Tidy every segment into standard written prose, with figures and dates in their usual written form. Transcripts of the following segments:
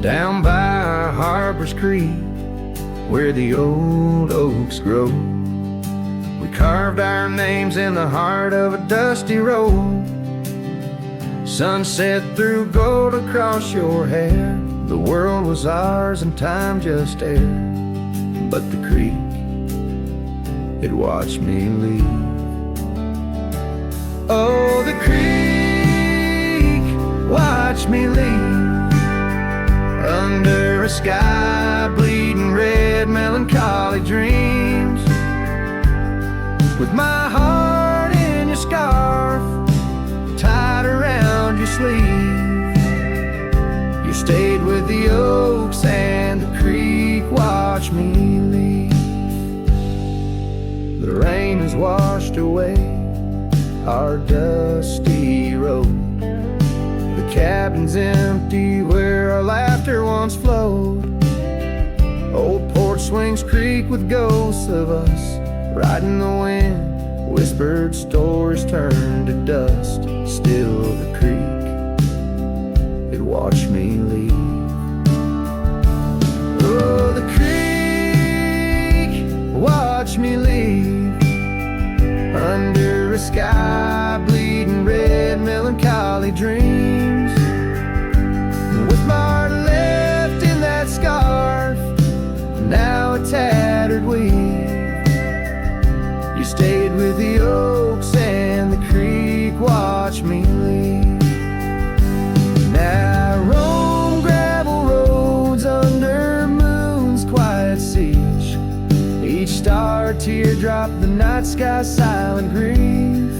down by Harper's Creek, where the old oaks grow. We carved our names in the heart of a dusty road. Sunset threw gold across your hair. The world was ours and time just air. But the creek, it watched me leave. Oh, the creek watched me leave. Under a sky bleeding red, melancholy dreams. With my heart in your scarf, tied around your sleeve. You stayed with the oaks and the creek watched me leave. The rain has washed away our dusty road. The cabin's empty where our laughter once flowed. Old porch swings creak with ghosts of us riding the wind. Whispered stories turn to dust. Still the creek, it watched me leave. Oh, the creek watched me leave. Under a sky bleeding red, melancholy dreams. With my heart left in that scarf, now a tattered weave. You stayed with the oaks and the creek watched me leave. Now I roam gravel roads under moon's quiet siege. Each star teardrop, the night sky's silent grief.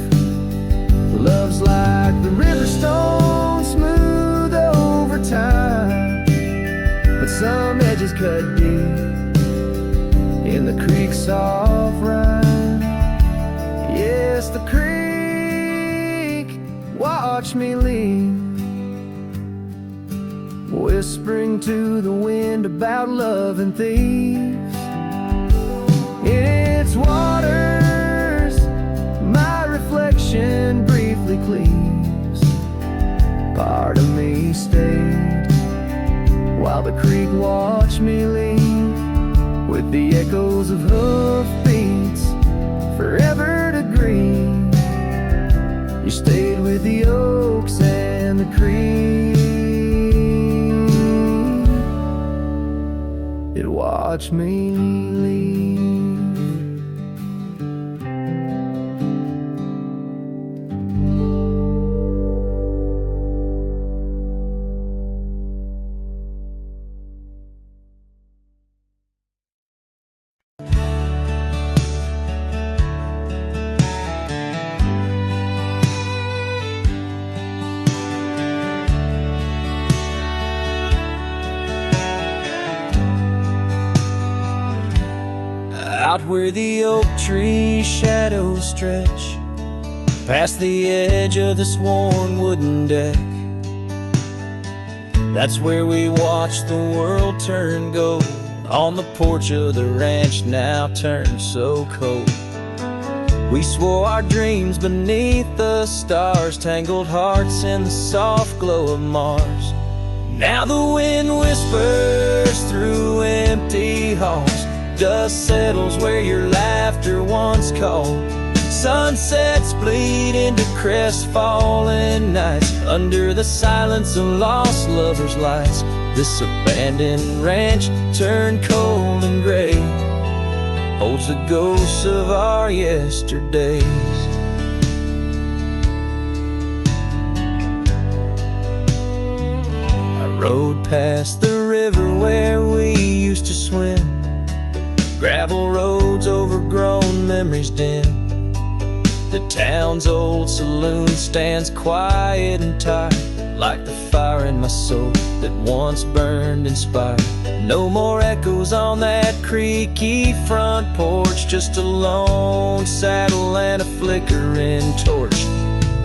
Love's like the river stone, smooth over time, but some edges cut deep in the creek's soft rhyme. Yes, the creek watched me leave, whispering to the wind about love and thieves. In its waters, my reflection briefly cleaves. Part of me stayed while the creek watched me leave, with the echoes of hoofbeats forever to grieve. You stayed with the oaks and the creek, it watched me leave. Out where the oak tree shadows stretch, past the edge of this worn wooden deck. That's where we watch the world turn gold, on the porch of the ranch now turned so cold. We swore our dreams beneath the stars, tangled hearts in the soft glow of Mars. Now the wind whispers through empty halls, dust settles where your laughter once called. Sunsets bleed into crestfallen nights, under the silence of lost lovers' lights. This abandoned ranch turned cold and gray holds the ghosts of our yesterdays. I rode past the river where we used to swim, gravel roads overgrown, memories dim. The town's old saloon stands quiet and tired, like the fire in my soul that once burned inspired. No more echoes on that creaky front porch, just a lone saddle and a flickering torch.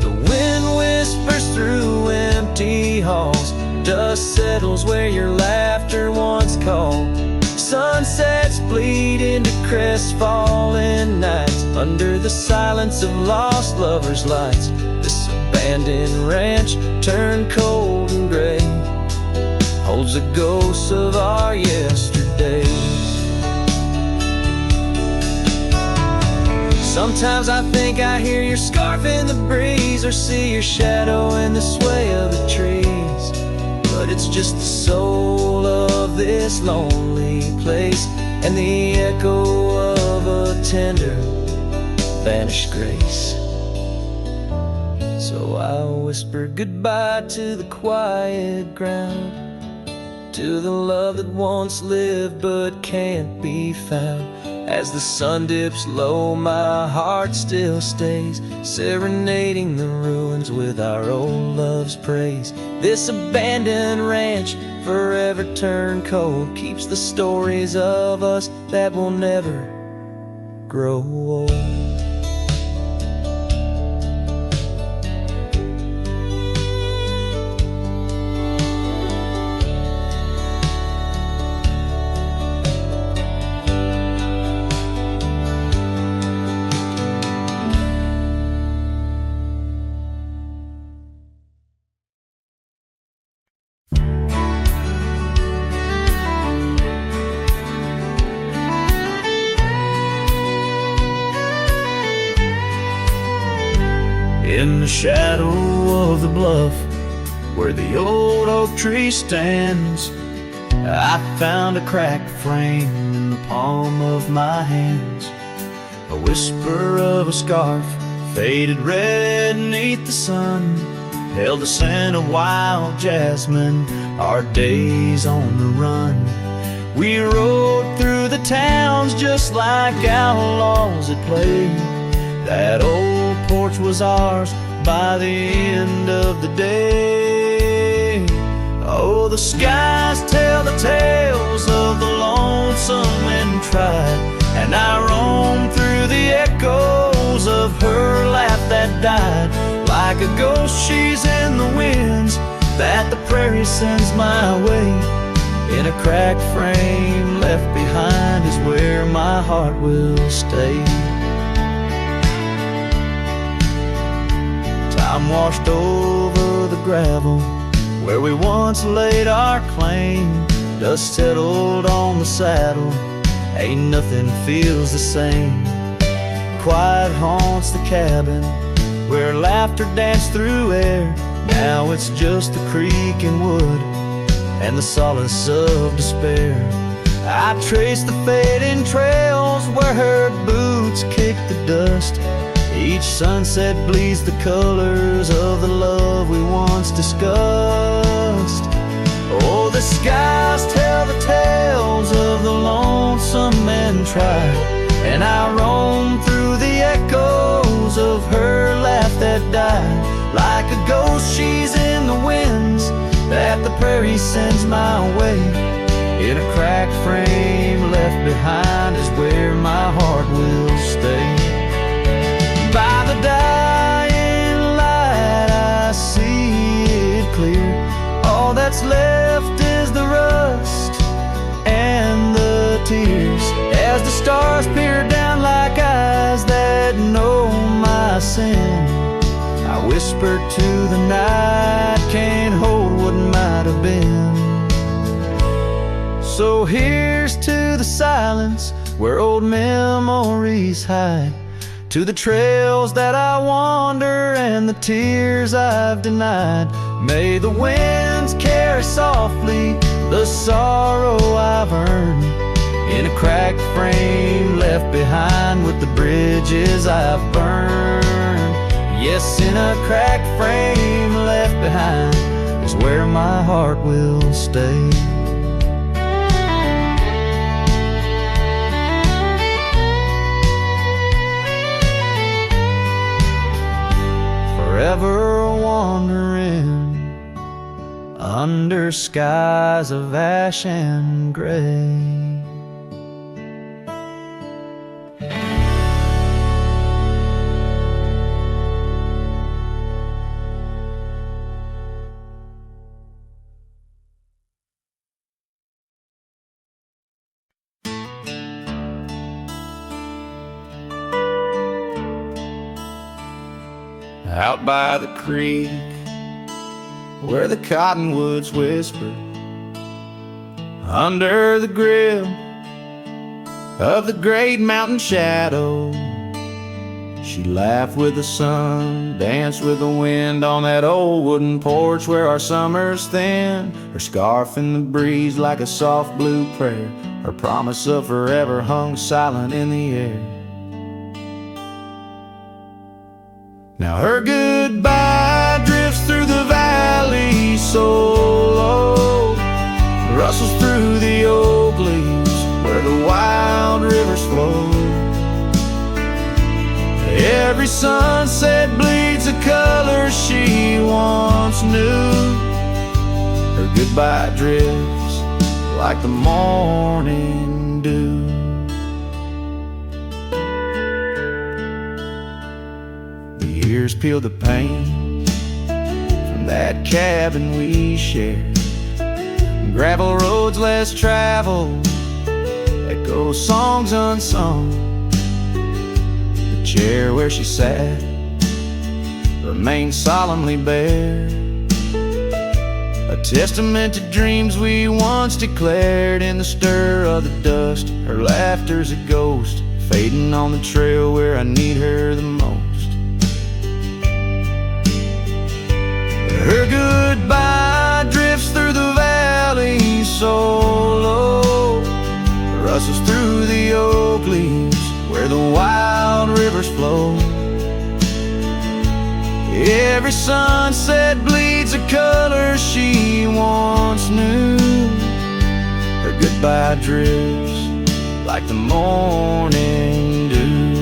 The wind whispers through empty halls, dust settles where your laughter once called. Sunsets bleed into crestfallen nights, under the silence of lost lovers' lights. This abandoned ranch turned cold and gray holds holds the ghosts of our yesterdays. Sometimes I think I hear your scarf in the breeze, or see your shadow in the sway of the trees. But it's just the soul of this lonely place, and the echo of a tender vanished grace. So I whisper goodbye to the quiet ground, to the love that once lived but can't be found. As the sun dips low, my heart still stays, serenading the ruins with our old love's praise. This abandoned ranch, forever turned cold, keeps the stories of us that will never grow old. In the shadow of the bluff, where the old oak tree stands, I found a cracked frame in the palm of my hands. A whisper of a scarf, faded red beneath the sun, held the scent of wild jasmine, our days on the run. We rode through the towns just like outlaws at play. That old porch was ours by the end of the day. Oh, the skies tell the tales of the lonesome and tried, and I roam through the echoes of her laugh that died. Like a ghost she's in the winds that the prairie sends my way. In a cracked frame left behind is where my heart will stay. Time washed over the gravel where we once laid our claim. Dust settled on the saddle, ain't nothing feels the same. Quiet haunts the cabin where laughter danced through air. Now it's just the creek and wood and the solace of despair. I trace the fading trails where her boots kick the dust. Each sunset bleeds the colors of the love we once discussed. Oh, the skies tell the tales of the lonesome and tried, and I roam through the echoes of her laugh that died. Like a ghost she's in the winds that the prairie sends my way. In a cracked frame left behind is where my heart will stay. By the dying light I see it clear. All that's left is the rust and the tears, as the stars peer down like eyes that know my sin. I whisper to the night, can't hold what might have been. So here's to the silence where old memories hide, to the trails that I wander and the tears I've denied. May the winds carry softly the sorrow I've earned. In a cracked frame left behind with the bridges I've burned. Yes, in a cracked frame left behind is where my heart will stay. Forever wandering under skies of ash and gray. Out by the creek, where the cottonwoods whisper, under the grip of the great mountain shadow. She laughed with the sun, danced with the wind on that old wooden porch where our summers thinned. Her scarf in the breeze like a soft blue prayer. Her promise of forever hung silent in the air. Now her goodbye drifts through the valley so low, rustles through the oak leaves where the wild rivers flow. Every sunset bleeds a color she once knew. Her goodbye drifts like the morning dew. The years peel the paint from that cabin we shared. Gravel roads less traveled, echo songs unsung. The chair where she sat remained solemnly bare, a testament to dreams we once declared. In the stir of the dust, her laughter's a ghost, fading on the trail where I need her the most. Her goodbye drifts through the valley so low, rustles through the oak leaves where the wild rivers flow. Every sunset bleeds a color she once knew. Her goodbye drifts like the morning dew.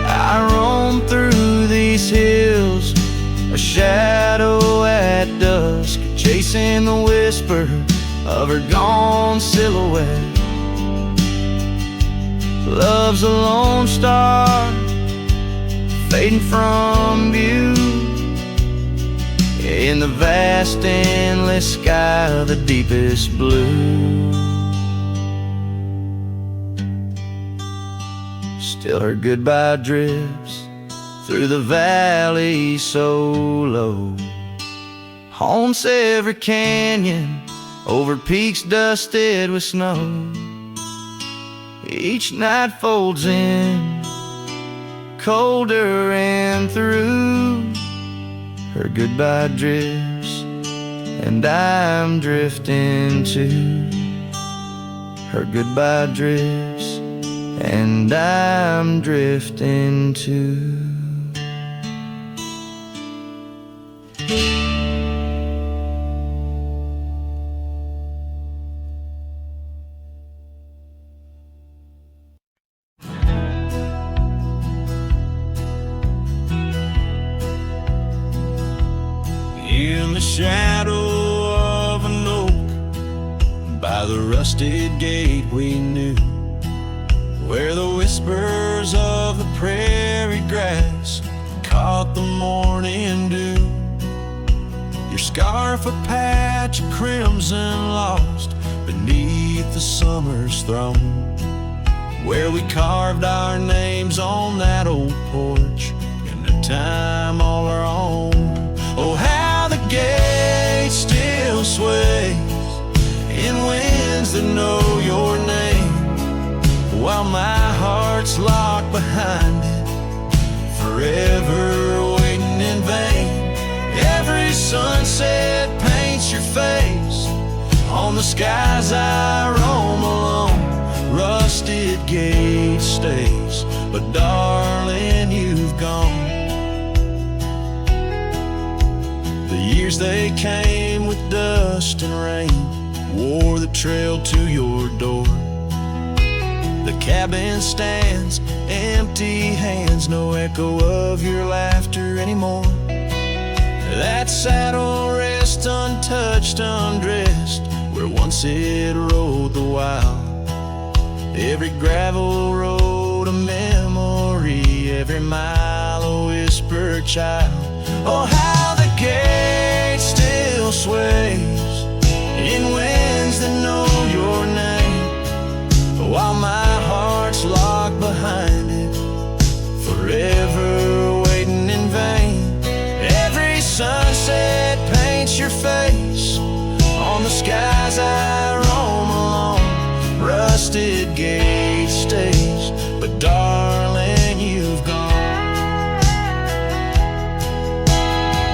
I roam through these hills, a shadow at dusk, chasing the whisper of her gone silhouette. Love's a lone star, fading from view, in the vast endless sky of the deepest blue. Still her goodbye drifts through the valley so low, haunts every canyon, over peaks dusted with snow. Each night folds in, colder and through. Her goodbye drifts, and I'm drifting too. Her goodbye drifts, and I'm drifting too. In the shadow of an oak, by the rusted gate we knew, where the whispers of the prairie grass caught the morning dew. Your scarf a patch of crimson lost beneath the summer's throne, where we carved our names on that old porch in a time all our own. Oh, how the gate still sways in winds that know your name, while my heart's locked behind it, forever waiting in vain. Every sunset paints your face on the skies I roam alone. Rusted gate stays, but darling, you've gone. The years they came with dust and rain wore the trail to your door. The cabin stands, empty hands, no echo of your laughter anymore. That saddle rests untouched, undressed, where once it rode the wild. Every gravel road a memory, every mile a whispered child. Oh, how the gate still sways in winds that know your name, as I roam along rusted gate stays, but darling, you've gone.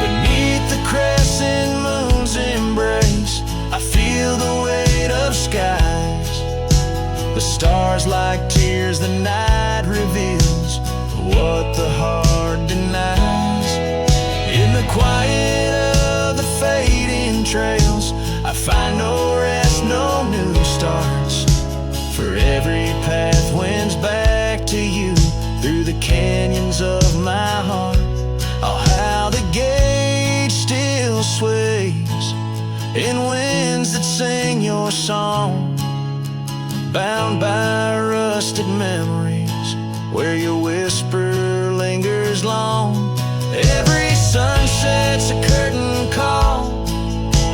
Beneath the crescent moon's embrace, I feel the weight of skies. The stars like tears, the night reveals what the heart denies. In the quiet of the fading trails, I find no rest, no new starts. For every path wends back to you through the canyons of my heart. Oh, how the gate still sways in winds that sing your song, bound by rusted memories where your whisper lingers long. Every sunset's a curtain call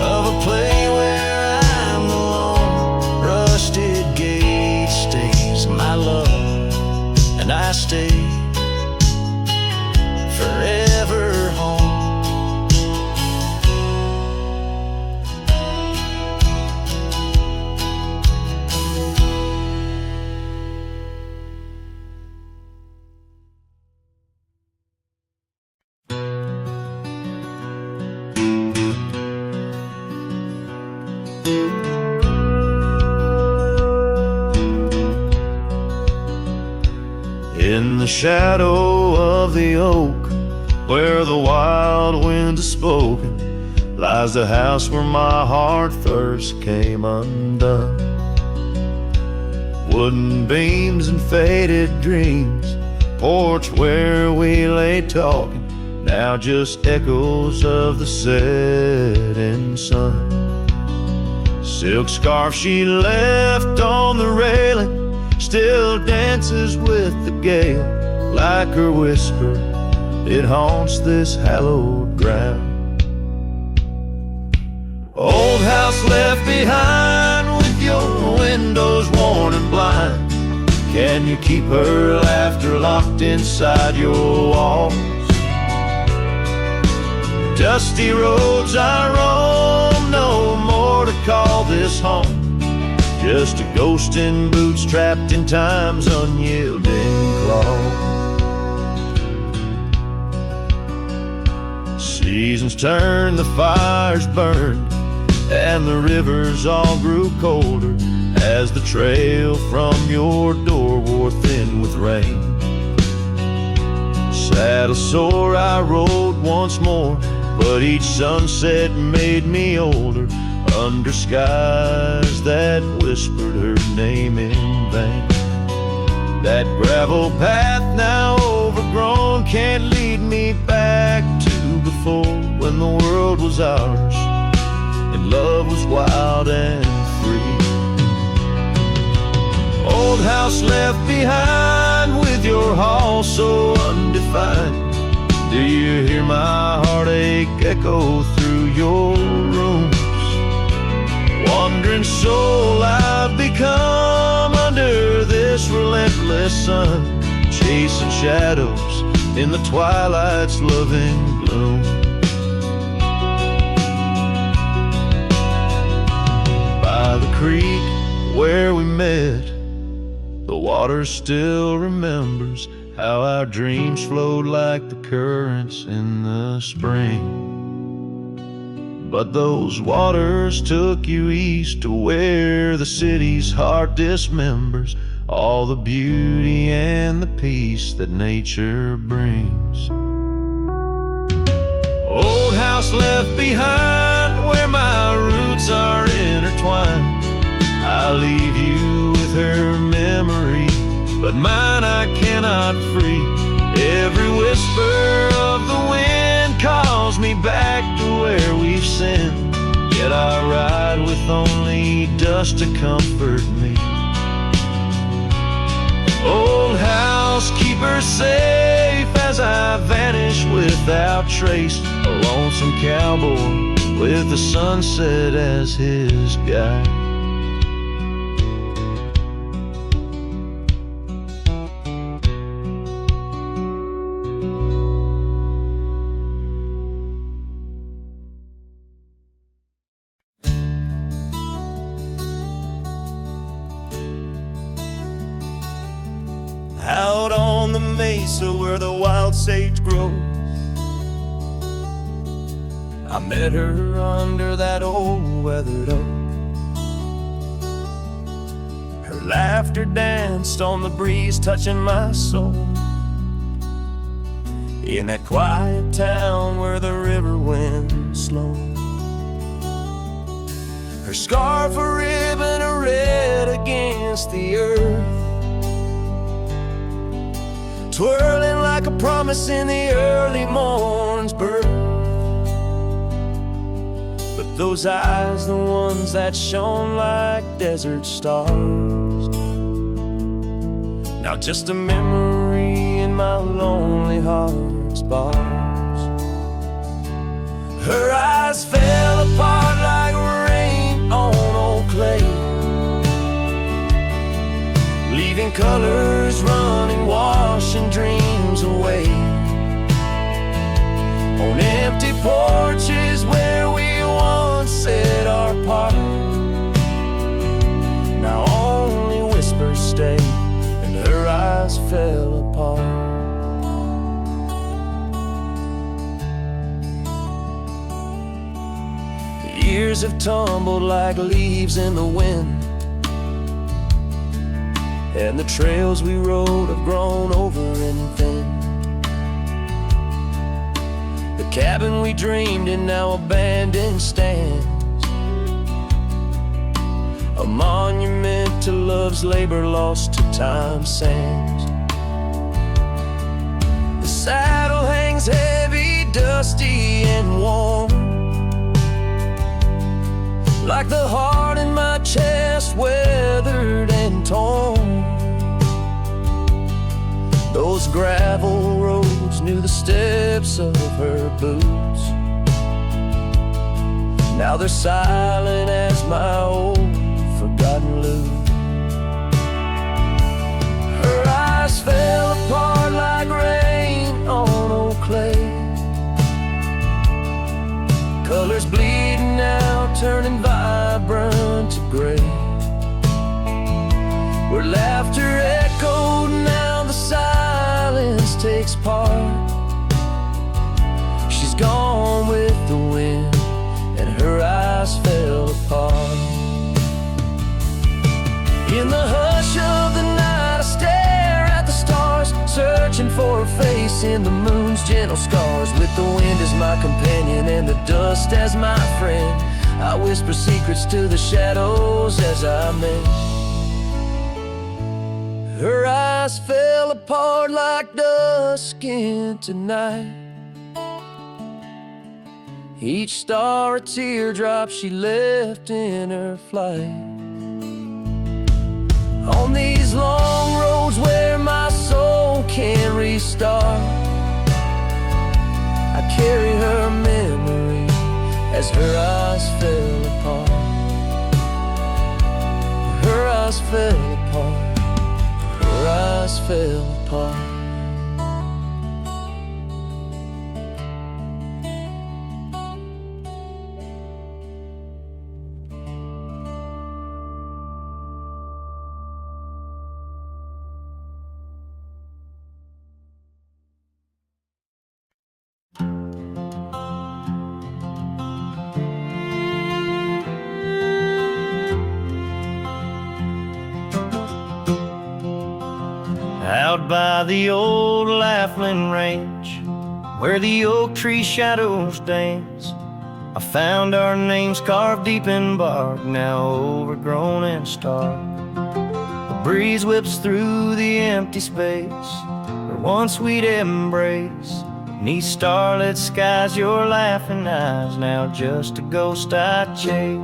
of a play where I'm alone. Rusted gate stays, my love, and I stay forever home. In the shadow of the oak, where the wild wind has spoken, lies the house where my heart first came undone. Wooden beams and faded dreams, porch where we lay talking, now just echoes of the setting sun. Silk scarf she left on the railing still dances with the gale. Like her whisper, it haunts this hallowed ground. Old house left behind with your windows worn and blind. Can you keep her laughter locked inside your walls? Dusty roads I roam, no more to call this home. Just a ghost in boots trapped in time's unyielding claw. Seasons turned, the fires burned, and the rivers all grew colder as the trail from your door wore thin with rain. Saddle sore I rode once more, but each sunset made me older, under skies that whispered her name in vain. That gravel path now overgrown can't lead me back to before, when the world was ours and love was wild and free. Old house left behind with your hall so undefined. Do you hear my heartache echo through your rooms? Wandering soul I've become under this relentless sun, chasing shadows in the twilight's loving gloom. By the creek where we met, the water still remembers how our dreams flowed like the currents in the spring. But those waters took you east to where the city's heart dismembers all the beauty and the peace that nature brings. Old house left behind where my roots are intertwined. I leave you with her memory, but mine I cannot free. Every whisper of the wind calls me back to where we've sinned, yet I ride with only dust to comfort me. Old house, keep her safe as I vanish without trace, a lonesome cowboy with the sunset as his guide. mesa where the wild sage grows. I met her under that old weathered oak. Her laughter danced on the breeze, touching my soul. In that quiet town where the river winds slow. Her scarf a ribbon of red against the earth, twirling like a promise in the early morn's birth. But those eyes, the ones that shone like desert stars, now just a memory in my lonely heart's bars. Her eyes fell apart like rain on old clay, leaving colors running, washing dreams away. On empty porches where we once said our part, now only whispers stay, and her eyes fell apart. The years have tumbled like leaves in the wind, and the trails we rode have grown over and thin. The cabin we dreamed in now abandoned stands, a monument to love's labor lost to time's sands. The saddle hangs heavy, dusty and warm, like the heart in my chest, weathered and torn. Those gravel roads knew the steps of her boots, now they're silent as my old forgotten lute. Her eyes fell apart like rain on old clay, colors bleeding out, turning vibrant to gray. Where laughter echoed, now the silence takes part. She's gone with the wind, and her eyes fell apart. In the hush of the night I stare at the stars, searching for a face in the moon's gentle scars. With the wind as my companion and the dust as my friend, I whisper secrets to the shadows as I mend. Her eyes fell apart like dusk into night, each star a teardrop she left in her flight. On these long roads where my soul can't restart, I carry her memory as her eyes fell apart. Her eyes fell apart. Her eyes fell apart. Out by the old Laughlin Range, where the oak tree shadows dance, I found our names carved deep in bark, now overgrown and stark. The breeze whips through the empty space where once we'd embrace. Neath starlit skies, your laughing eyes, now just a ghost I chase.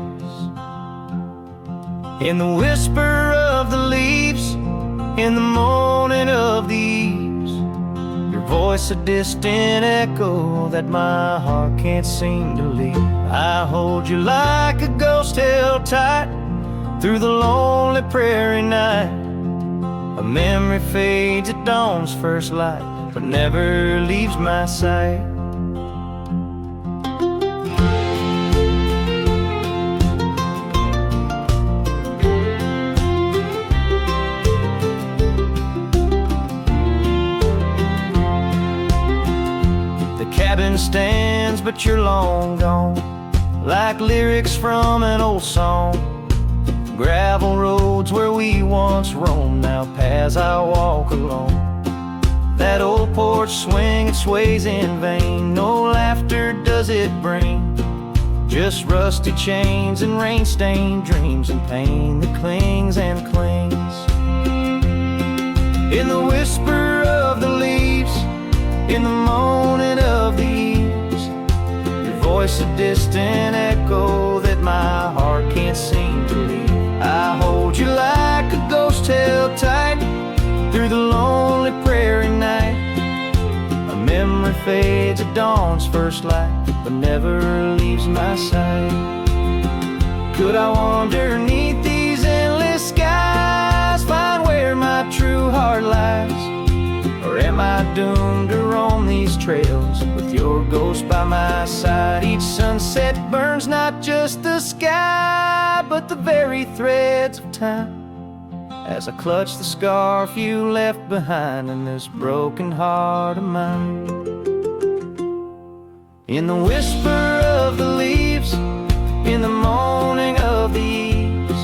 In the whisper of the leaves, in the moaning of the eaves, your voice a distant echo that my heart can't seem to leave. I hold you like a ghost held tight through the lonely prairie night. A memory fades at dawn's first light, but never leaves my sight. legend stands, but you're long gone, like lyrics from an old song. Gravel roads where we once roamed, now paths I walk alone. That old porch swing, it sways in vain, no laughter does it bring, just rusty chains and rain-stained dreams and pain that clings and clings. In the whisper of the leaves, in the moaning of the eaves, your voice a distant echo that my heart can't seem to leave. I hold you like a ghost held tight through the lonely prairie night. A memory fades at dawn's first light, but never leaves my side. Could I wander neath these endless skies, find where my true heart lies? Or am I doomed to roam these trails with your ghost by my side? Each sunset burns not just the sky, but the very threads of time, as I clutch the scarf you left behind in this broken heart of mine. In the whisper of the leaves, in the moaning of the eaves,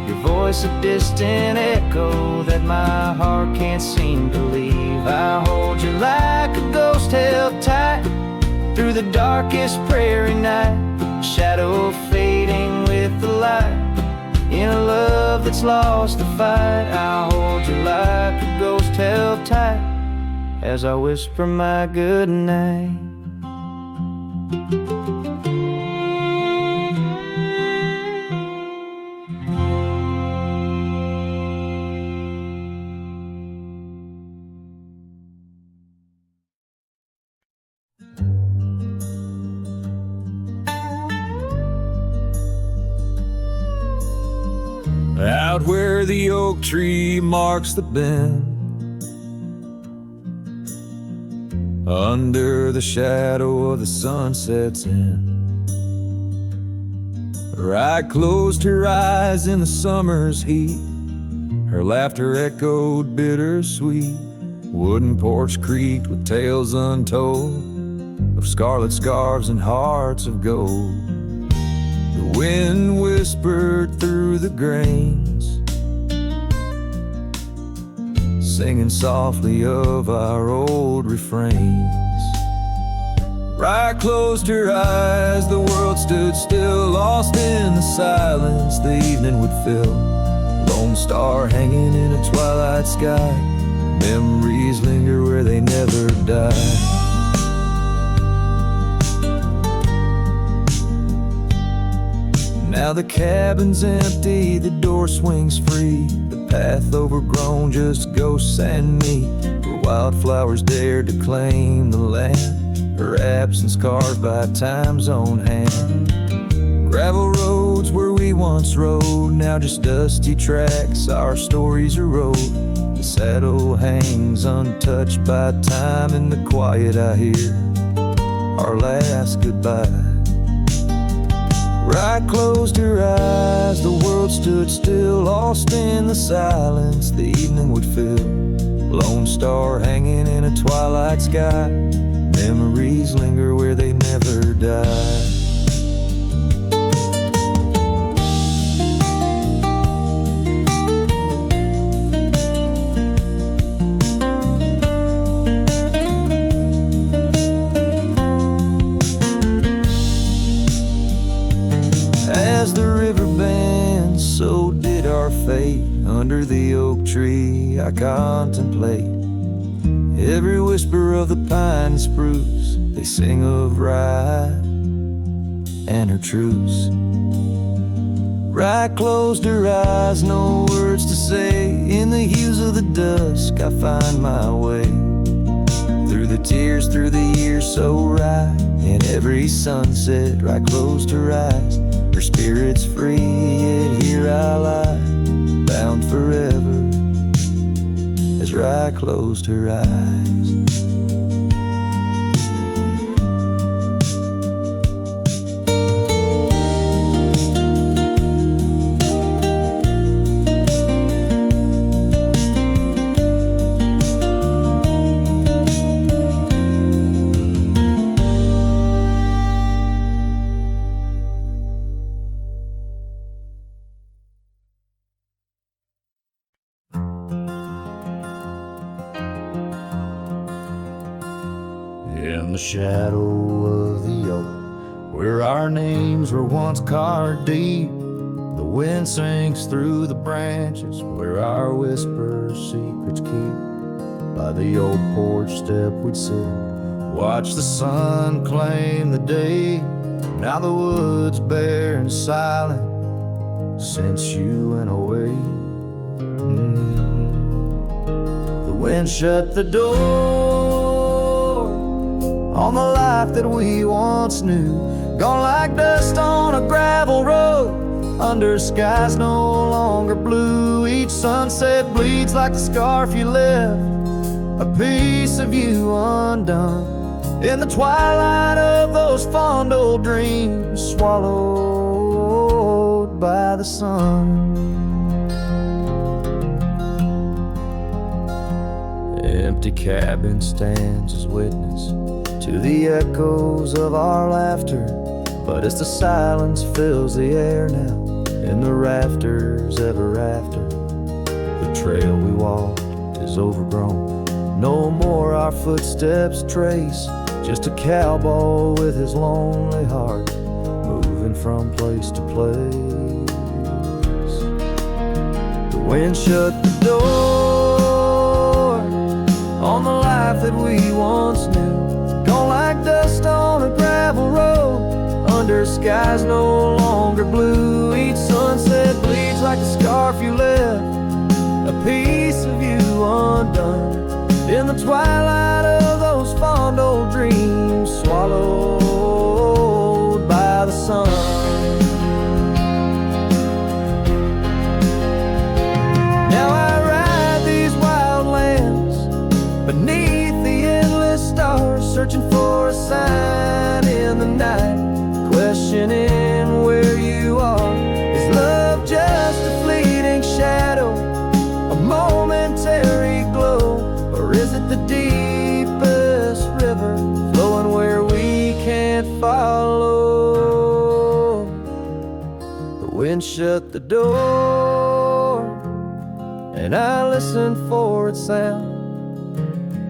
your voice a distant echo that my heart can't seem to leave. I hold you like a ghost held tight through the darkest prairie night, shadow fading with the light, in a love that's lost the fight. I hold you like a ghost held tight as I whisper my good night. Out where the oak tree marks the bend, under the shadow of the sunset's end, Right closed her eyes in the summer's heat, her laughter echoed bittersweet. Wooden porch creaked with tales untold of scarlet scarves and hearts of gold. The wind whispered through the grains, singing softly of our old refrains. Right closed her eyes, the world stood still, lost in the silence the evening would fill. Lone star hanging in a twilight sky, memories linger where they never die. Now the cabin's empty, the door swings free, the path overgrown, just ghosts and me. Where wildflowers dared to claim the land, her absence carved by time's own hand. Gravel roads where we once rode, now just dusty tracks, our stories erode. The saddle hangs untouched by time, in the quiet I hear our last goodbye. Right closed her eyes, the world stood still, lost in the silence the evening would fill. Lone star hanging in a twilight sky, memories linger where they never die. As the river bends, so did our fate. Under the oak tree I contemplate every whisper of the pine and spruce. They sing of rye and her truce. Right closed her eyes, no words to say. In the hues of the dusk I find my way, through the tears, through the years so right. In every sunset, right closed her eyes, her spirit's free, yet here I lie, bound forever, as Rye closed her eyes. In the shadow of the oak, where our names were once carved deep, the wind sinks through the branches, where our whispers secrets keep. By the old porch step we'd sit, watch the sun claim the day. Now the wood's bare and silent since you went away. The wind shut the door on the life that we once knew, gone like dust on a gravel road, under skies no longer blue. Each sunset bleeds like the scarf you left, a piece of you undone, in the twilight of those fond old dreams, swallowed by the sun. Empty cabin stands as witness to the echoes of our laughter, but as the silence fills the air now, in the rafters ever after, the trail we walked is overgrown. No more our footsteps trace, just a cowboy with his lonely heart, moving from place to place. The wind shut the door on the life that we once knew, gone like dust on a gravel road, under skies no longer blue. Each sunset bleeds like the scarf you left, a piece of you undone, in the twilight of those fond old dreams, swallowed by the sun. Now I ride these wild lands beneath the endless stars, searching for a sign in the night, questioning where you are. Is love just a fleeting shadow, a momentary glow, or is it the deepest river flowing where we can't follow? The wind shut the door and I listened for its sound.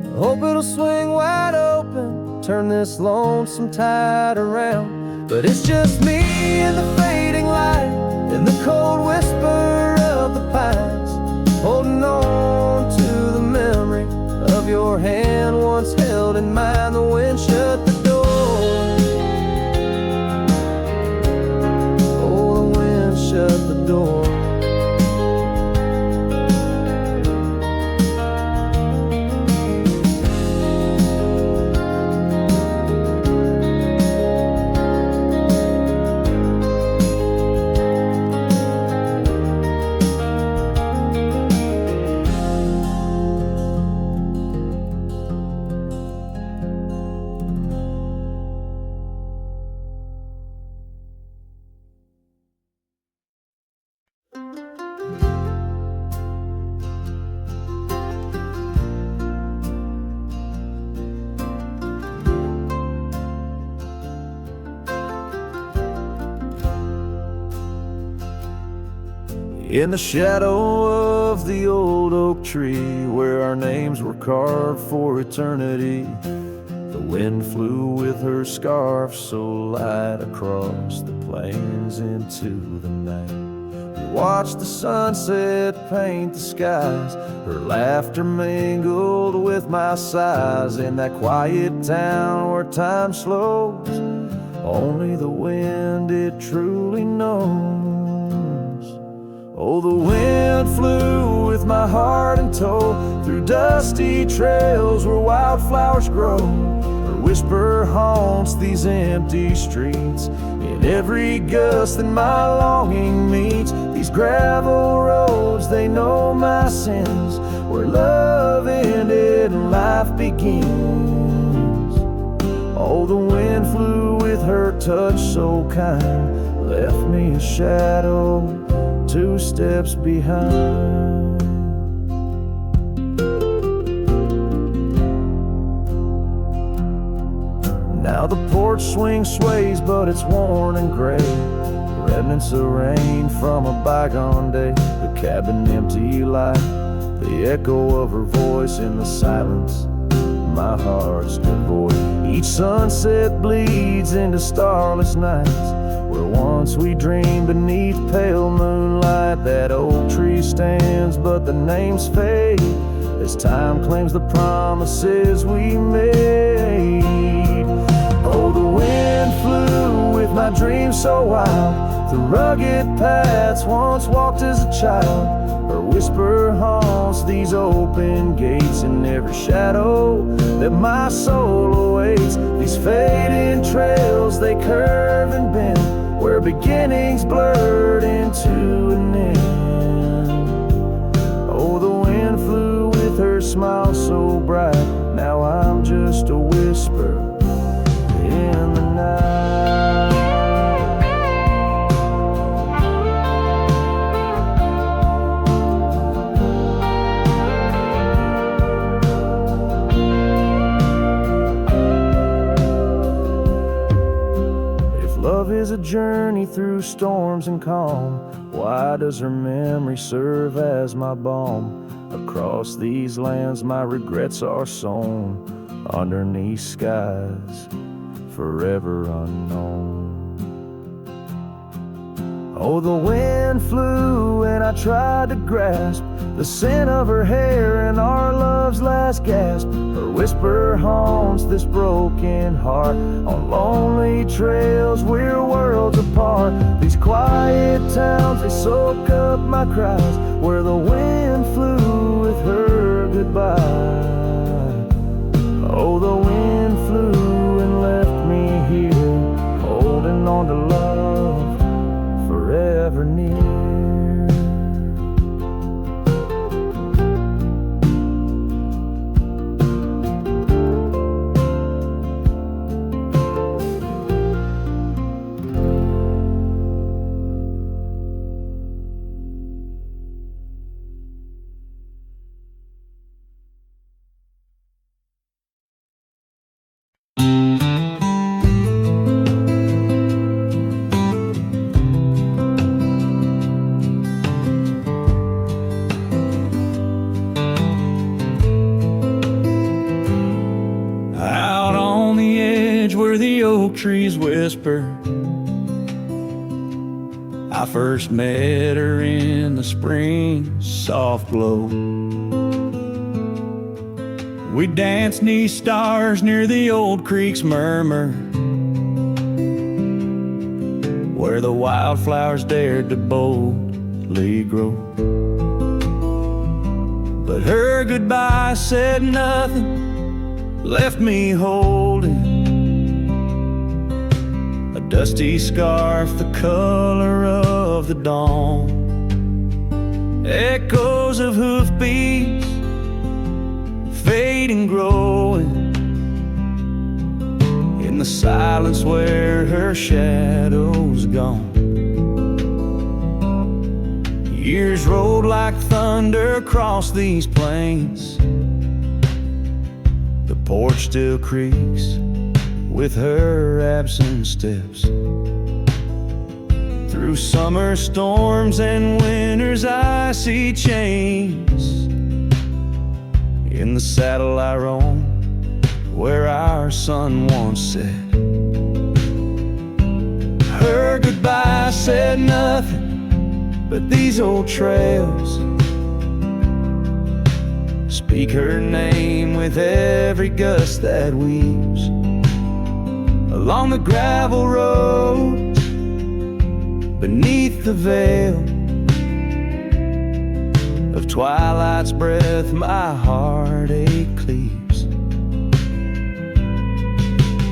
I hope it'll swing wide open, turn this lonesome tide around. But it's just me in the fading light, in the cold whisper of the pines, holding on to the memory of your hand once held in mine. The wind shut the door. Oh, the wind shut the door. In the shadow of the old oak tree, where our names were carved for eternity, the wind flew with her scarf so light across the plains into the night. We watched the sunset paint the skies, her laughter mingled with my sighs. In that quiet town where time slows, only the wind it truly knows. Oh, the wind flew with my heart in tow, through dusty trails where wildflowers grow. Her whisper haunts these empty streets, in every gust that my longing meets. These gravel roads, they know my sins, where love ended and life begins. Oh, the wind flew with her touch so kind, left me a shadow 2 steps behind. Now the porch swing sways, but it's worn and gray, remnants of rain from a bygone day. The cabin empty like the echo of her voice in the silence my heart's devoid. Each sunset bleeds into starless nights, where once we dreamed beneath pale moonlight. That oak tree stands, but the names fade as time claims the promises we made. Oh, the wind flew with my dreams so wild, through rugged paths once walked as a child. Her whisper haunts these open gates, in every shadow that my soul awaits. These fading trails, they curve and bend, where beginnings blurred into an end. Oh, the wind flew with her smile so bright, now I'm just a whisper in the night. Love is a journey through storms and calm, why does her memory serve as my balm? Across these lands my regrets are sown, underneath skies forever unknown. Oh, the wind flew and I tried to grasp the scent of her hair and our love's last gasp. Her whisper haunts this broken heart, on lonely trails we're worlds apart. These quiet towns, they soak up my cries, where the wind flew with her goodbye. Oh, the wind flew and left me here, holding on to love forever near. Trees whisper, I first met her in the spring soft glow. We danced 'neath stars near the old creek's murmur, where the wildflowers dared to boldly grow. But her goodbye said nothing, left me holding dusty scarf, the color of the dawn. Echoes of hoofbeats, fading, growing in the silence where her shadow's gone. Years rolled like thunder across these plains. The porch still creaks with her absent steps. Through summer storms and winter's icy chains, in the saddle I roam, where our sun once set. Her goodbye said nothing, but these old trails speak her name with every gust that weaves along the gravel road, beneath the veil of twilight's breath, my heartache cleaves.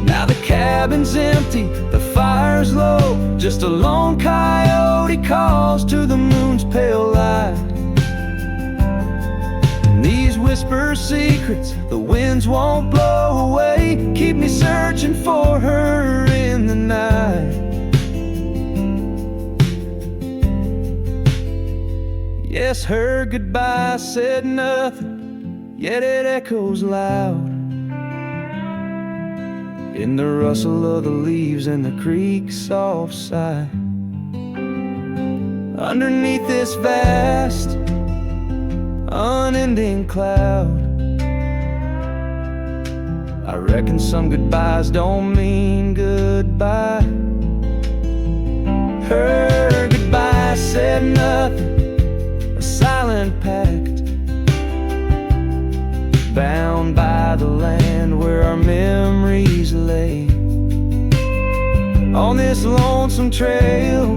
Now the cabin's empty, the fire's low, just a lone coyote calls to the moon's pale light. And these whisper secrets the winds won't blow away, keep me searching for her in the night. Yes, her goodbye said nothing, yet it echoes loud in the rustle of the leaves and the creek's soft sigh. Underneath this vast, unending cloud, I reckon some goodbyes don't mean goodbye. Her goodbye said nothing, a silent pact, bound by the land where our memories lay. On this lonesome trail,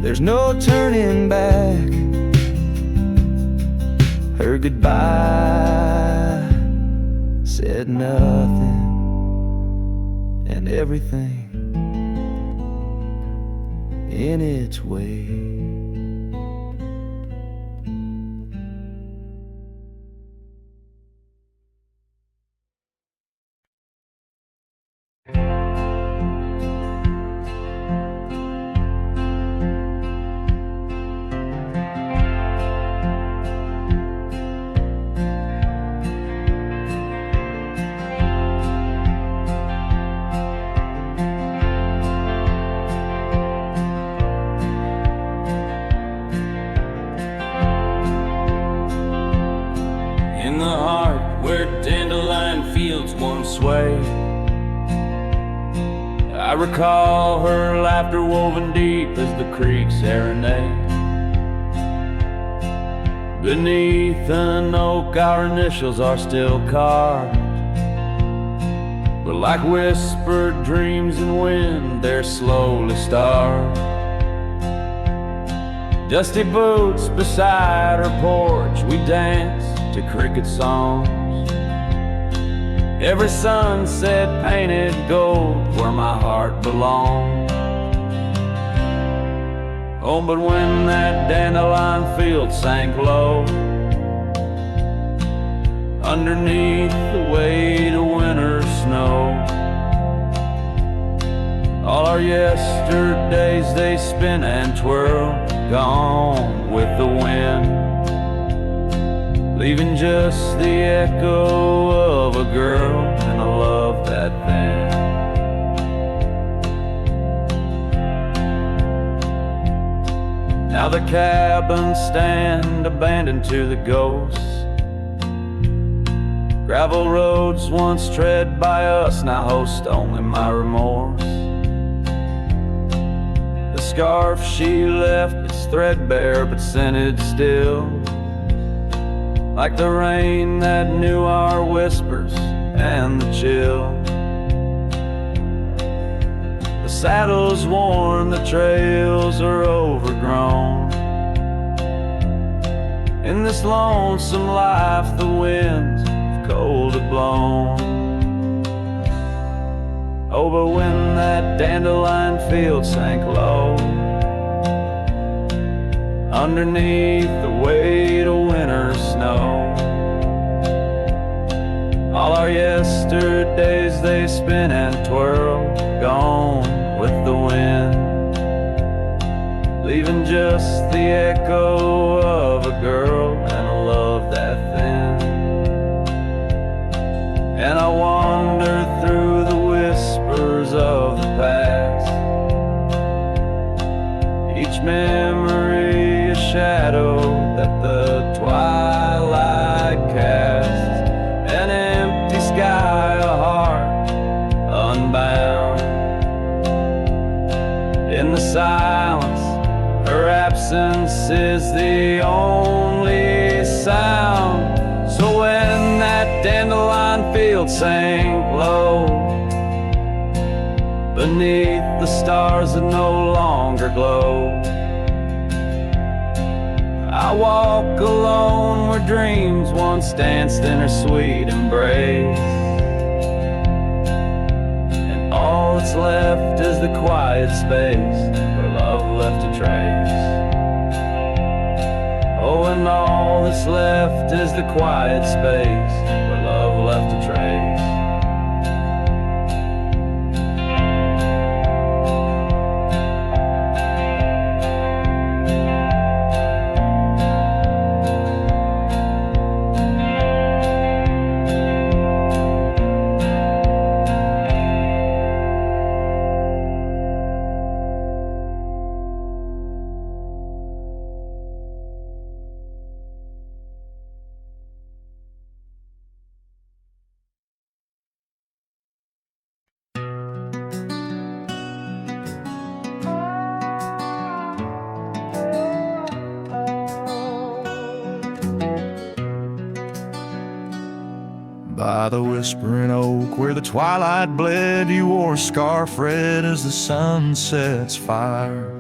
there's no turning back. Her goodbye said nothing and everything in its way. In the heart where dandelion fields once swayed, I recall her laughter woven deep as the creek serenade. Beneath an oak our initials are still carved, but like whispered dreams in wind they're slowly starved. Dusty boots beside her porch, we dance to cricket songs. Every sunset painted gold where my heart belonged. Oh, but when that dandelion field sank low, underneath the weight of winter snow, all our yesterdays they spin and twirl, gone with the wind, leaving just the echo of a girl and a love that thin. Now the cabins stand abandoned to the ghosts. Gravel roads once tread by us now host only my remorse. The scarf she left, it's threadbare but scented still, like the rain that knew our whispers and the chill. The saddle's worn, the trails are overgrown. In this lonesome life the winds of cold have blown. Oh, but when that dandelion field sank low, underneath the weight of winter snow, all our yesterdays they spin and twirl, gone with the wind, leaving just the echo of a girl and a love that thin. And I wander through the whispers of the past, each memory a shadow that the twilight casts, an empty sky, a heart unbound. In the silence, her absence is the only sound. So when that dandelion field sank low, beneath the stars that no longer glow, I walk alone where dreams once danced in her sweet embrace, and all that's left is the quiet space where love left a trace. Oh, and all that's left is the quiet space where love left a trace. by the whispering oak, where the twilight bled, you wore a scarf red as the sun sets fire.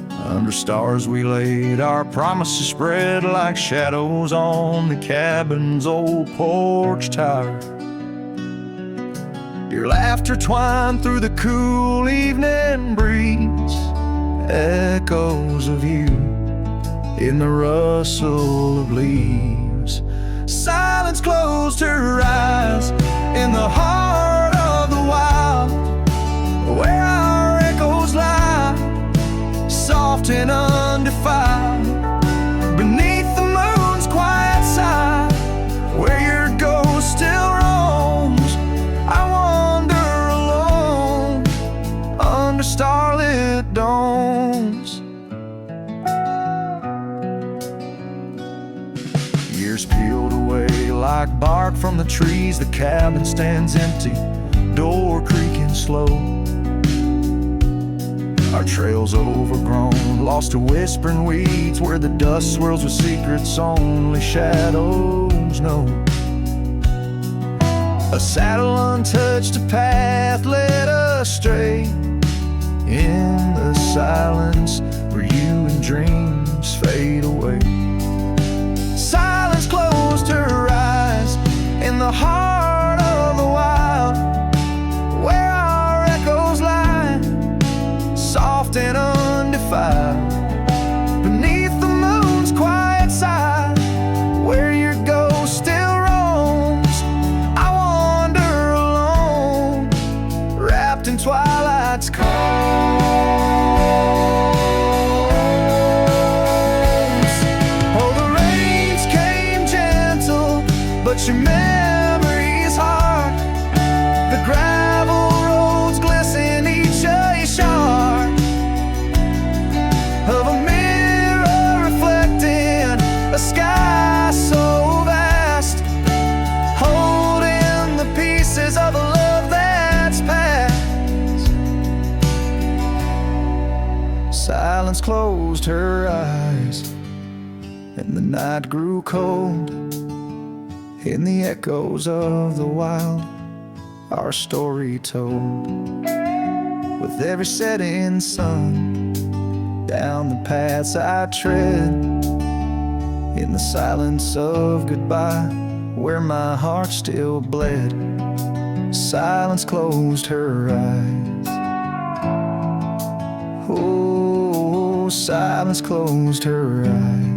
Under stars we laid, our promises spread like shadows on the cabin's old porch tower. Your laughter twined through the cool evening breeze, echoes of you in the rustle of leaves. Silence closed her eyes in the heart of the wild, where our echoes lie, soft and undefiled, beneath the moon's quiet side, where your ghost still roams. I wander alone under starlit domes. Years peeled away like bark from the trees, the cabin stands empty, door creaking slow. Our trails overgrown, lost to whispering weeds, where the dust swirls with secrets only shadows know. A saddle untouched, a path led astray, in the silence where you and dreams fade away. Silence closed her eyes in the heart of the wild, where our echoes lie, soft and undefiled, beneath the moon's quiet side, where your ghost still roams. I wander alone, wrapped in twilight's calm. But your memory's hard. The gravel roads glisten, each a shard of a mirror reflecting a sky so vast, holding the pieces of a love that's past. Silence closed her eyes, and the night grew cold. In the echoes of the wild, our story told. With every setting sun, down the paths I tread, in the silence of goodbye, where my heart still bled. Silence closed her eyes. Oh, silence closed her eyes.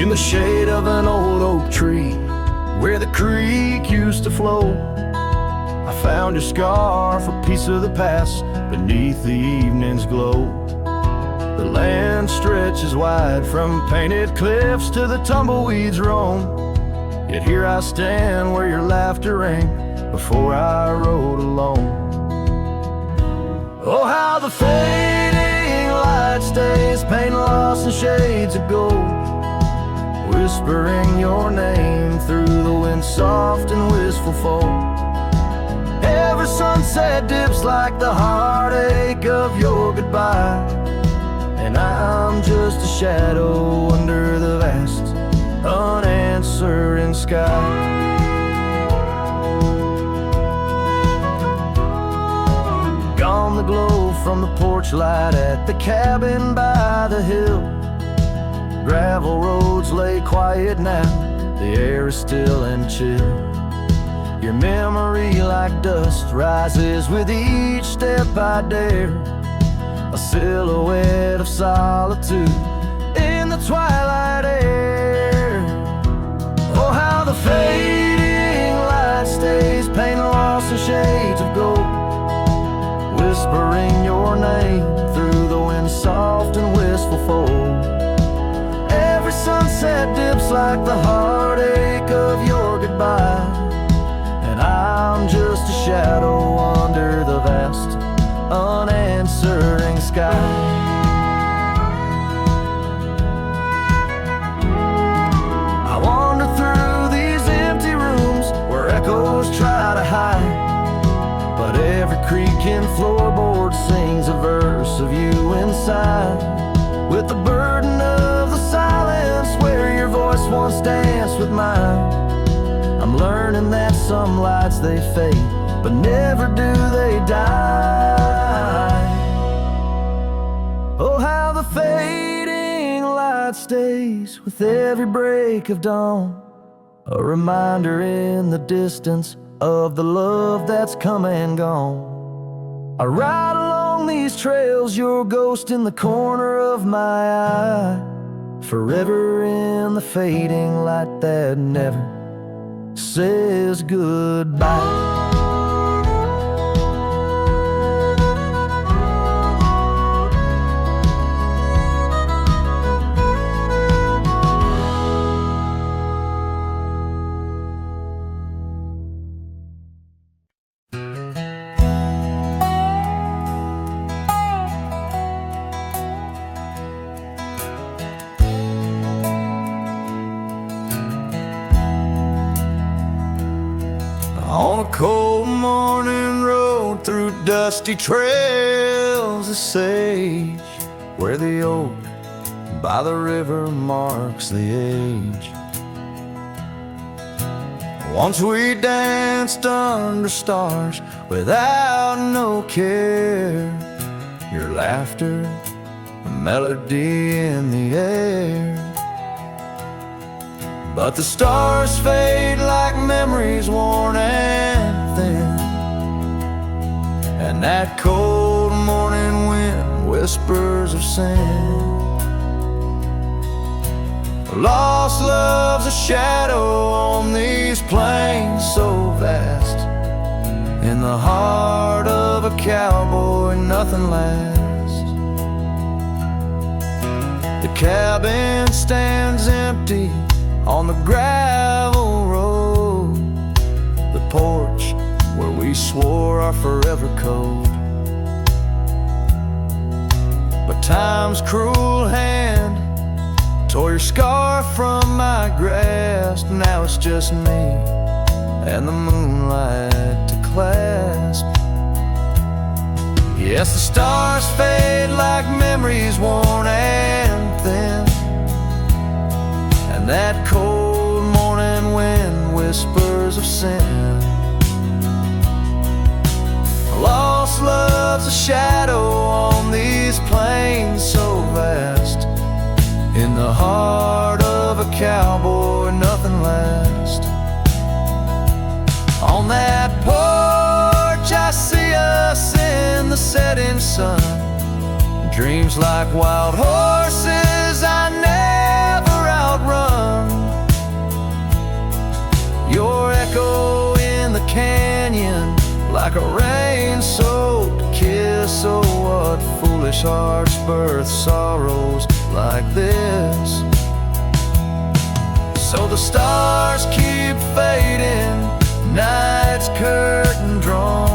In the shade of an old oak tree, where the creek used to flow, I found your scarf, a piece of the past, beneath the evening's glow. The land stretches wide, from painted cliffs to the tumbleweeds roam. Yet here I stand where your laughter rang before I rode alone. Oh, how the fading light stays, paint lost in shades of gold, whispering your name through the wind, soft and wistful fold. Every sunset dips like the heartache of your goodbye, and I'm just a shadow under the vast, unanswering sky. Gone the glow from the porch light at the cabin by the hill. Gravel roads lay quiet now, the air is still and chill. Your memory like dust rises with each step I dare, a silhouette of solitude in the twilight air. Oh, how the fading light stays, paint lost in shades of gold, whispering your name through the wind, soft and wistful fold. Every sunset dips like the heartache of your goodbye, and I'm just a shadow under the vast, unanswering sky. I want tin floorboard sings a verse of you inside, with the burden of the silence where your voice once danced with mine. I'm learning that some lights they fade, but never do they die. Oh, how the fading light stays with every break of dawn, a reminder in the distance of the love that's come and gone. I ride along these trails, your ghost in the corner of my eye, forever in the fading light that never says goodbye. On a cold morning road through dusty trails of sage, where the oak by the river marks the age. Once we danced under stars without no care, your laughter, a melody in the air. But the stars fade like memories worn and thin, and that cold morning wind whispers of sin. Lost love's a shadow on these plains so vast. In the heart of a cowboy nothing lasts. The cabin stands empty on the gravel road, the porch where we swore our forever code. But time's cruel hand tore your scarf from my grasp. Now it's just me and the moonlight to clasp. Yes, the stars fade like memories worn and thin, and that cold morning wind whispers of sin. Lost love's a shadow on these plains so vast. In the heart of a cowboy nothing lasts. On that porch I see us in the setting sun, dreams like wild horses I never outrun. Your echo in the canyon like a rain-soaked kiss. Oh, what foolish hearts birth sorrows like this. So the stars keep fading, night's curtain drawn,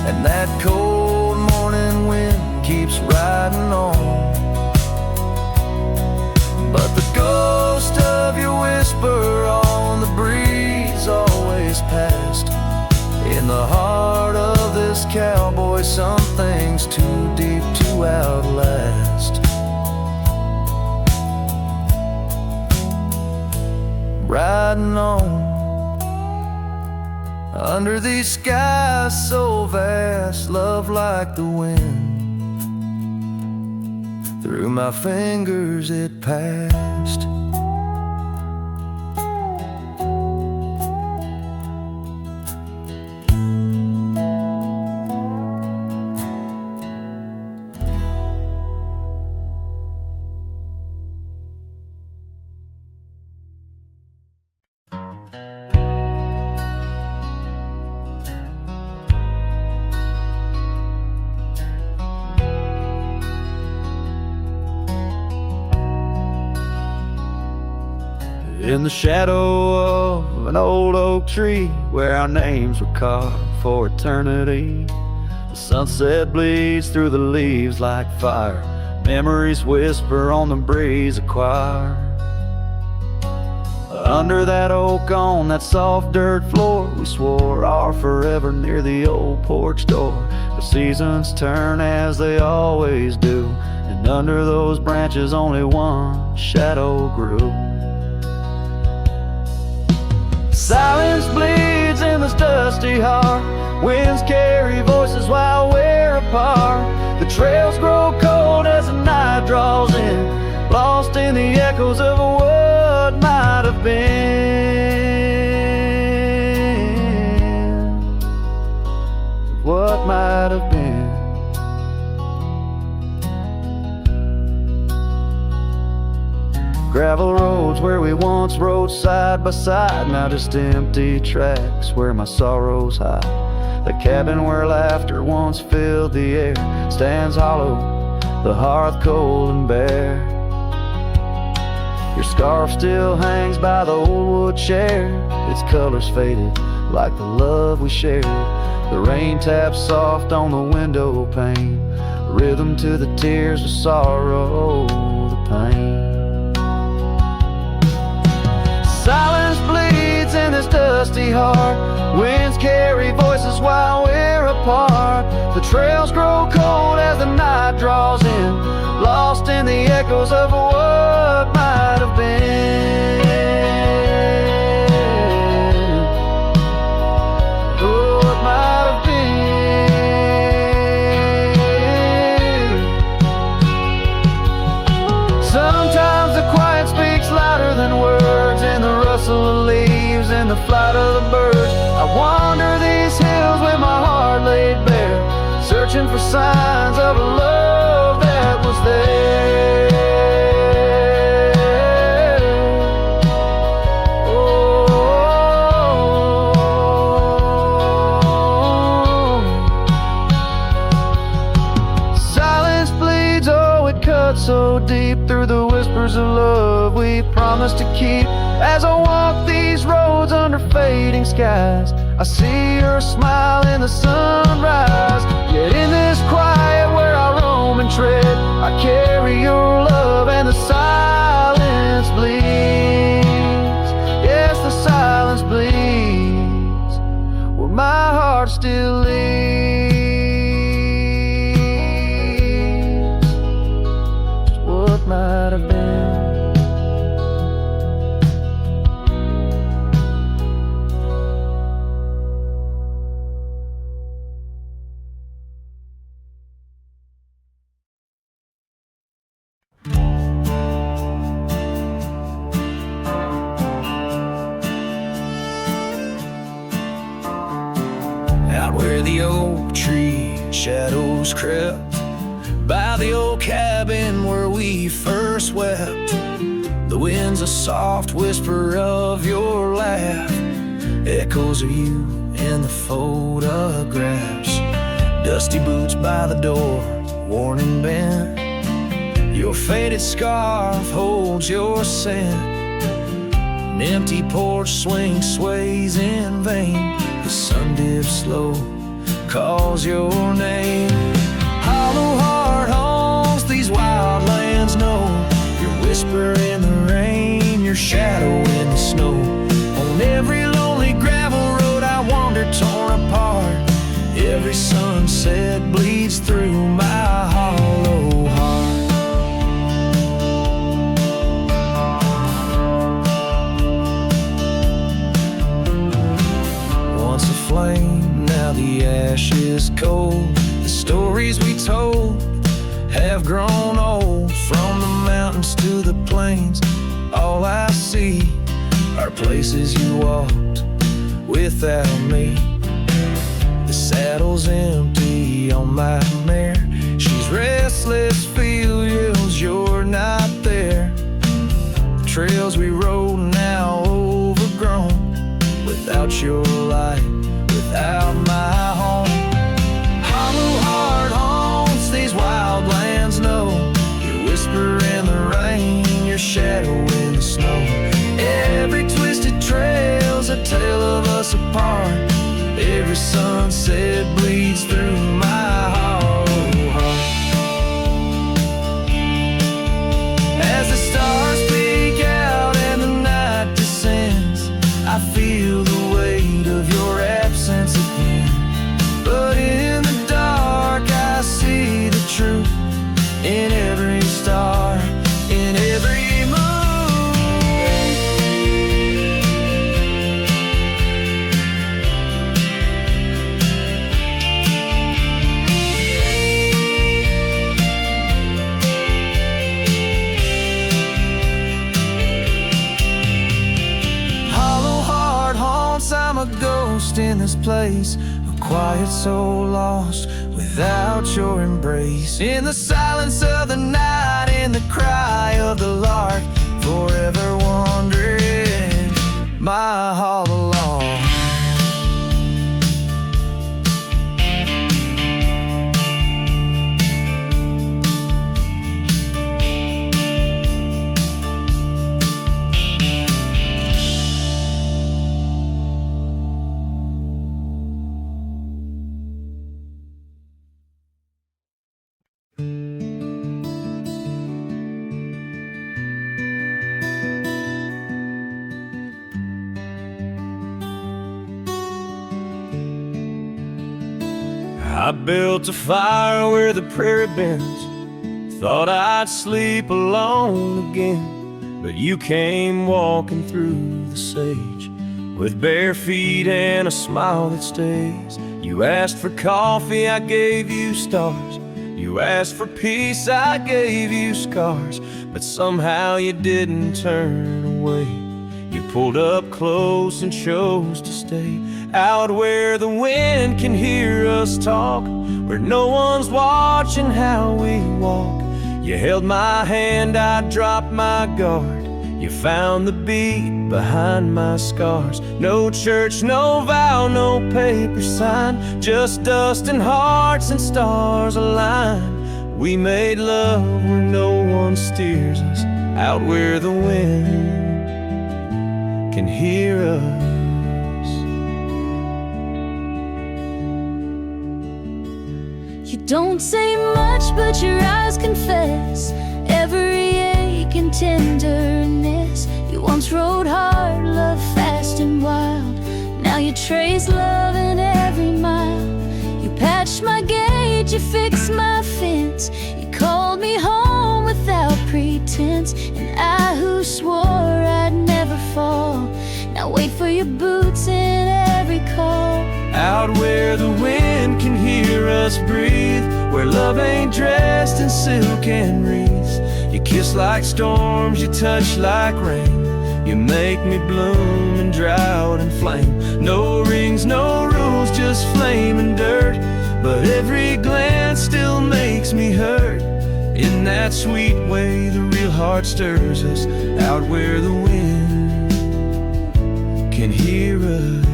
and that cold morning wind keeps riding on. But the ghost of your whisper on the breeze always past. In the heart of this cowboy, some things too deep to outlast. Riding on under these skies so vast, love like the wind. Through my fingers it passed. In the shadow of an old oak tree, where our names were carved for eternity, the sunset bleeds through the leaves like fire. Memories whisper on the breeze, a choir. Under that oak on that soft dirt floor, we swore our forever near the old porch door. The seasons turn as they always do, and under those branches only one shadow grew. Silence bleeds in this dusty heart. Winds carry voices while we're apart. The trails grow cold as the night draws in, lost in the echoes of what might have been. What might have been. Gravel roads where we once rode side by side, now just empty tracks where my sorrows hide. The cabin where laughter once filled the air stands hollow, the hearth cold and bare. Your scarf still hangs by the old wood chair, its colors faded like the love we shared. The rain taps soft on the window pane, rhythm to the tears of sorrow, the pain. Silence bleeds in this dusty heart. Winds carry voices while we're apart. The trails grow cold as the night draws in, lost in the echoes of what might have been. Oh, what might have been. Sometimes the quiet speaks louder than words, in the rustle of leaves and the flight of the birds. I wander these hills with my heart laid bare, searching for signs of a love that was there. Oh, silence bleeds, oh, it cuts so deep through the whispers of love we promised to keep. As I walk these roads under fading skies, I see your smile in the sunrise. Yet in this quiet where I roam and tread, I carry your love and the silence bleeds. Yes, the silence bleeds where my heart still leads. Just what might have been. Where the oak tree shadows crept, by the old cabin where we first wept. The wind's a soft whisper of your laugh, echoes of you in the photographs. Dusty boots by the door, worn and bent. Your faded scarf holds your scent. An empty porch swing sways in vain. The sun dips slow, calls your name. Hollow heart haunts these wild lands know. Your whisper in the rain, your shadow in the snow. On every lonely gravel road I wander torn apart. Every sunset bleeds through my hollow heart. Flame, now the ash is cold. The stories we told have grown old. From the mountains to the plains, all I see are places you walked without me. The saddle's empty on my mare. She's restless, feels you're not there. The trails we rode now overgrown, without your light, without my home. Hollow heart haunts these wild lands know. Your whisper in the rain, your shadow in the snow. Every twisted trail's a tale of us apart. Every sunset bleeds through my hollow heart. As the stars peek out this place, a quiet soul lost without your embrace. In the silence of the night, in the cry of the lark, forever wandering my all along. I built a fire where the prairie bends, thought I'd sleep alone again, but you came walking through the sage with bare feet and a smile that stays. You asked for coffee, I gave you stars. You asked for peace, I gave you scars, but somehow you didn't turn away. You pulled up close and chose to stay out where the wind can hear us talk, where no one's watching how we walk. You held my hand, I dropped my guard. You found the beat behind my scars. No church, no vow, no paper sign, just dust and hearts and stars align. We made love where no one steers us, out where the wind can hear us. You don't say much, but your eyes confess every ache and tenderness. You once rode hard, loved fast and wild. Now you trace love in every mile. You patched my gate, you fixed my fence. You called me home without pretense. And I who swore I'd never fall, now wait for your boots in every call. Out where the wind can hear us breathe, where love ain't dressed in silk and wreaths. You kiss like storms, you touch like rain. You make me bloom in drought and flame. No rings, no rules, just flame and dirt, but every glance still makes me hurt. In that sweet way the real heart stirs us, out where the wind can hear us.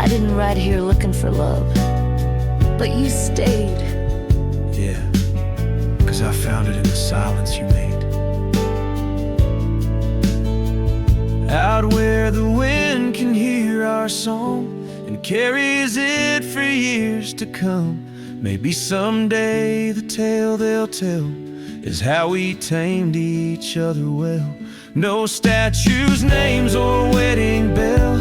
I didn't ride here looking for love, but you stayed. Yeah, 'cause I found it in the silence you made. Out where the wind can hear our song and carries it for years to come. Maybe someday the tale they'll tell is how we tamed each other well. No statues, names, or wedding bell,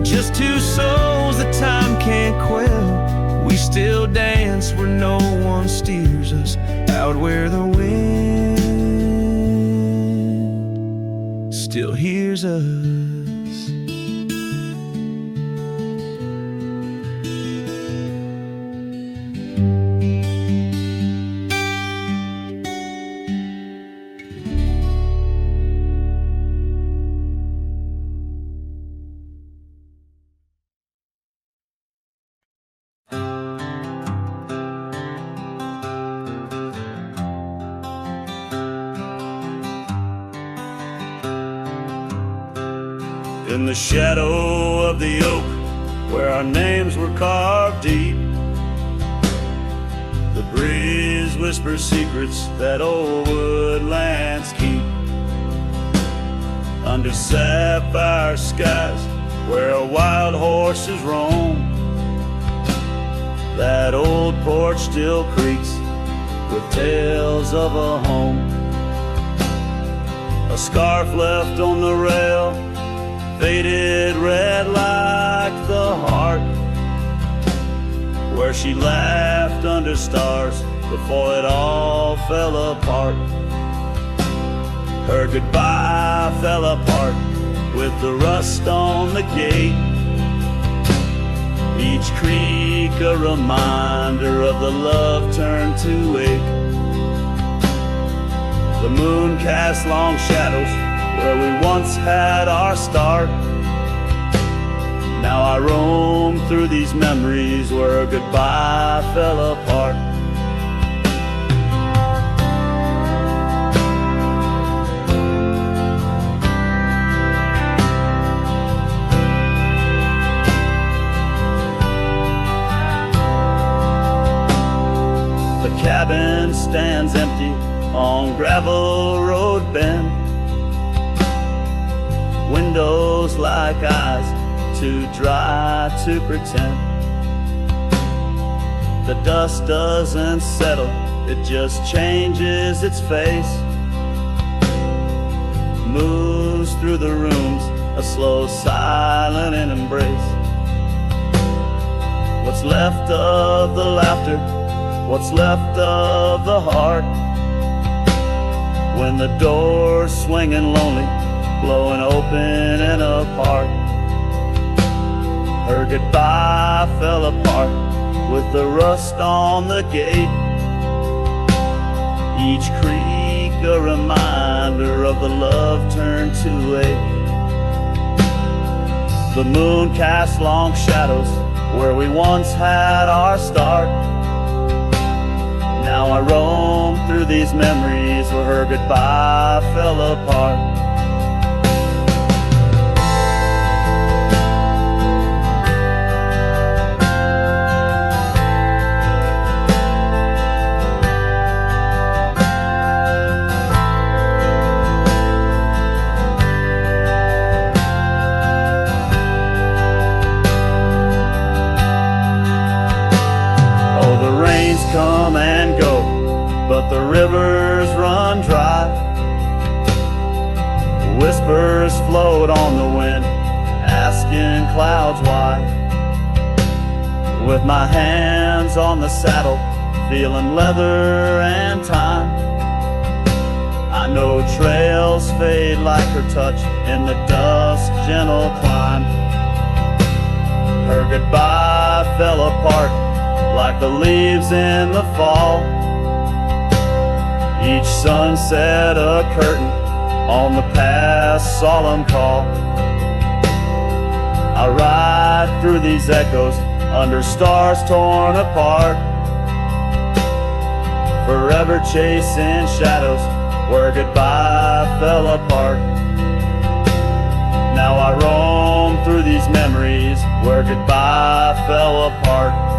just two souls that time can't quell. We still dance where no one steers us, out where the wind still hears us. In the shadow of the oak, where our names were carved deep, the breeze whispers secrets that old woodlands keep. Under sapphire skies, where wild horses roam, that old porch still creaks with tales of a home. A scarf left on the rail, faded red like the heart where she laughed under stars before it all fell apart. Her goodbye fell apart with the rust on the gate, each creak a reminder of the love turned to ache. The moon cast long shadows where we once had our start. Now I roam through these memories where goodbye fell apart. The cabin stands empty on gravel road bend. Windows like eyes, too dry to pretend. The dust doesn't settle, it just changes its face. Moves through the rooms, a slow, silent embrace. What's left of the laughter, what's left of the heart, when the door's swinging lonely, blowing open and apart. Her goodbye fell apart with the rust on the gate. Each creak a reminder of the love turned to ache. The moon casts long shadows where we once had our start. Now I roam through these memories where her goodbye fell apart. Come and go, but the rivers run dry. Whispers float on the wind, asking clouds why. With my hands on the saddle, feeling leather and time, I know trails fade like her touch in the dusk gentle climb. Her goodbye fell apart like the leaves in the fall. Each sunset a curtain on the past solemn call. I ride through these echoes under stars torn apart, forever chasing shadows where goodbye fell apart. Now I roam through these memories where goodbye fell apart.